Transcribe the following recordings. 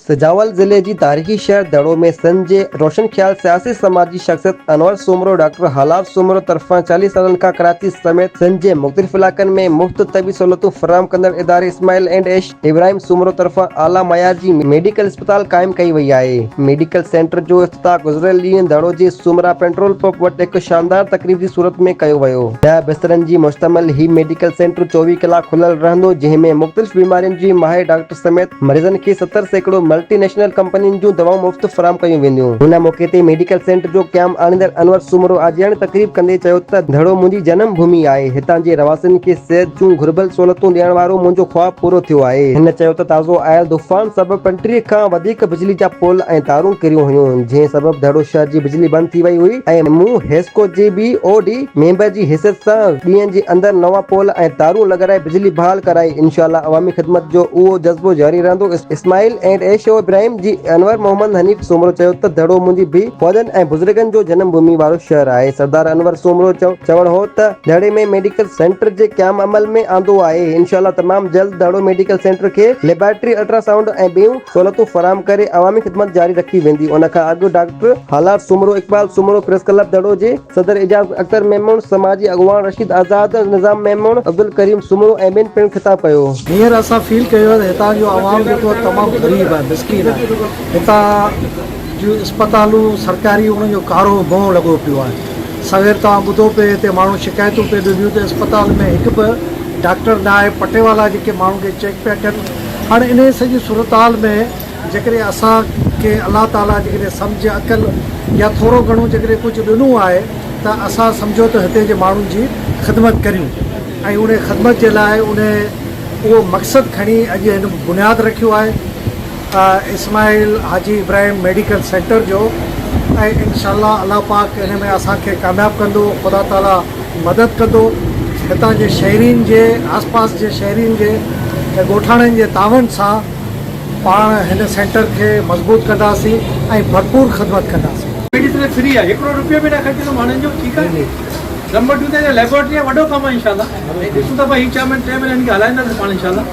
सजावल जिले जी तारीखी शहर दड़ो में संजय रोशन ख्याल सियासी समाजी शख्सियत अनवर सुमरो डॉक्टर हालात सुमरो तरफा 40 सालन का कराची समेत संजय मुख्तलिफ इलाकन में मुफ्त तबी सहूलतों फराम कंदड़ इदारे इस्माइल एंड एश इब्राहिम सुमरो तरफा आला मयार जी मेडिकल अस्पताल कायम कई वही है। मेडिकल सेंटर जो इफ्तिताह गुज़रियल ॾींहुं दड़ो जी सुमरा पेट्रोल पंप वटि हिकु शानदार तकरीब जी सूरत में कयो वियो। 10 बिस्तरनि जी मुश्तमिल ही मेडिकल सेंटर 24 कलाक खुलियल रहंदो, जंहिंमें मुख्तलिफ बीमारियुनि जी माहिर डॉक्टर समेत मरीज़नि खे 70 सैकड़ो मल्टीनेशनल कंपनियुनि जूं दवाऊं मुफ्त फराम कयूं वेंदियूं। हुन मौके ते मेडिकल सेंटर जो क़याम आणींदड़ अनवर सुमरो आजियाणी तकरीब कंदे चयो त दड़ो मुंहिंजी जनम भूमि आहे, हितां जे रवासियुनि खे सिहत जूं घुर्बल सहूलतूं ॾियण वारो मुंहिंजो ख्वाब पूरो थियो आहे। हिन चयो त ताज़ो आयल तूफ़ान सबबि 35 खां वधीक बिजली जा पोल ऐं तारूं किरियूं हुयूं, जंहिं सबबि दड़ो शहर जी बिजली बंदि थी वई हुई ऐं मूं हेस्को जी BOD मेंबर जी हैसियत सां ॾींहनि जे अंदरि नवां पोल ऐं तारूं लॻाराए बिजली बहाल कराई। इंशाअल्लाह अवामी ख़िदमत जो उहो जज़्बो जारी रहंदो। इस्माइल एंड एश इब्राहिम जी अनवर मोहम्मद हनीफ सुमरो चयो त दड़ो मुंहिंजी भी फौजन ऐं बुजुर्गनि जो जनम भूमि वारो शहर आहे। सरदार अनवर सुमरो चवण हो त दड़े में मेडिकल सेंटर जे क़याम अमल में आंदो आहे। इंशाअल्लाह तमाम जल्द दड़ो मेडिकल सेंटर खे लेबोरेटरी अल्ट्रासाउंड ऐं ॿियूं सहूलतूं फराम करे अवामी ख़िदमत जारी रखी वेंदी। उन खां अॻु डॉक्टर हालात सुमरो इकबाल सुमरो प्रेस क्लब दड़ो जे सदर एजाज अख्तर मेमून समाजी अगवान रशीद आज़ाद निज़ाम मेमून अब्दुल करीम सुमरो ऐं ॿियनि पिणु ख़िताब कयो। हींअर असां फील कयो हितां जो आवाम जेको तमामु ग़रीब आहे, मिसकीन आहे। हितां जूं अस्पतालूं सरकारी उनजो कारो मोह लॻो पियो आहे। सवेर तव्हां ॿुधो पिए हिते माण्हू शिकायतूं पिए ॾिनियूं त अस्पताल में हिकु बि डॉक्टर न आहे, पटे वाला जेके माण्हू खे चेक पिया कनि। हाणे इन सॼी सूरताल में जेकॾहिं असांखे अलाह ताला जेकॾहिं सम्झ अक़ल या थोरो घणो जेकॾहिं कुझु ॾिनो आहे त असां सम्झो त हिते जे माण्हुनि जी ख़िदमत करियूं ऐं उन ख़िदमत जे लाइ उहो मक़सदु खणी अॼु हिन बुनियादु रखियो आहे इस्माइल हाजी इब्राहिम मेडिकल सेंटर जो। ऐं इंशाअल्लाह अल्लाह पाक हिन में असांखे कामयाबु कंदो, ख़ुदा ताला मदद कंदो। हितां जे शहरीन जे आसपास जे शहरीन जे ऐं ॻोठाणनि जे तावन सां पाण हिन सेंटर खे मज़बूत कंदासीं ऐं भरपूर ख़िदमत कंदासीं। मेडिसिन फ्री आहे, 1 रुपयो बि न ख़र्चंदो माण्हुनि जो। ठीकु आहे। नंबर 2 ते लेबोरेटरी वॾो कमु आहे इंशाअल्लाह। ॾिसूं था भाई 4 महीने 3 महीने हिनखे हलाईंदासीं पाण इंशाअल्लाह।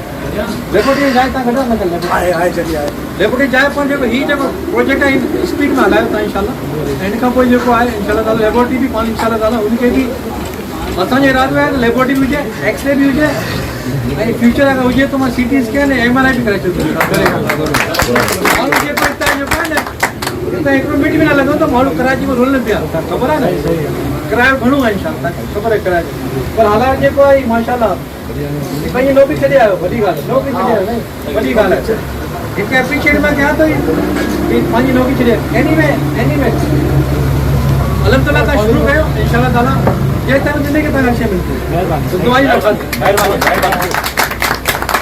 लेबोरेटरी जाइ तव्हां कढो न कयो आहे जॾहिं आहे लेबोरेटरी जाइ पाण जेको जेको प्रोजेक्ट आहे स्पीड में हलायो तव्हां इंशाअल्लाह। हिन खां पोइ जेको आहे इंशाअल्लाह ताला लेबोरेटरी बि पाण इंशाअल्लाह ताला उनखे बि असांजे इरादो आहे त लेबोरेटरी बि हुजे, एक्सरे बि हुजे ऐं फ्यूचर अगरि हुजे त मां CT स्कैन ऐं MRI बि करे छॾींदुसि। माण्हू जेको हितां जेको आहे न हितां 1 मिनट बि न लॻंदो त माण्हू कराची में रुलनि पिया, ख़बर आहे न। किरायो घणो आहे इंशाअल्लाह, तव्हांखे ख़बर आहे किरायो, पर हालात जेको आहे माशाअल्लाह पंहिंजी नौकरी छॾे आयो, वॾी ॻाल्हि आहे। नौकरी छॾे आयो वॾी ॻाल्हि आहे। हिकु एप्रिशिएट मां कयां थो पंहिंजी नौकरी छॾे। एनीवे अलहमदुलिल्लाह तव्हां शुरू कयो इंशाअल्लाह ताला। जेसिताईं ज़िंदगी तव्हांखे शइ मिलंदी। दुआ ई रखंदुसि।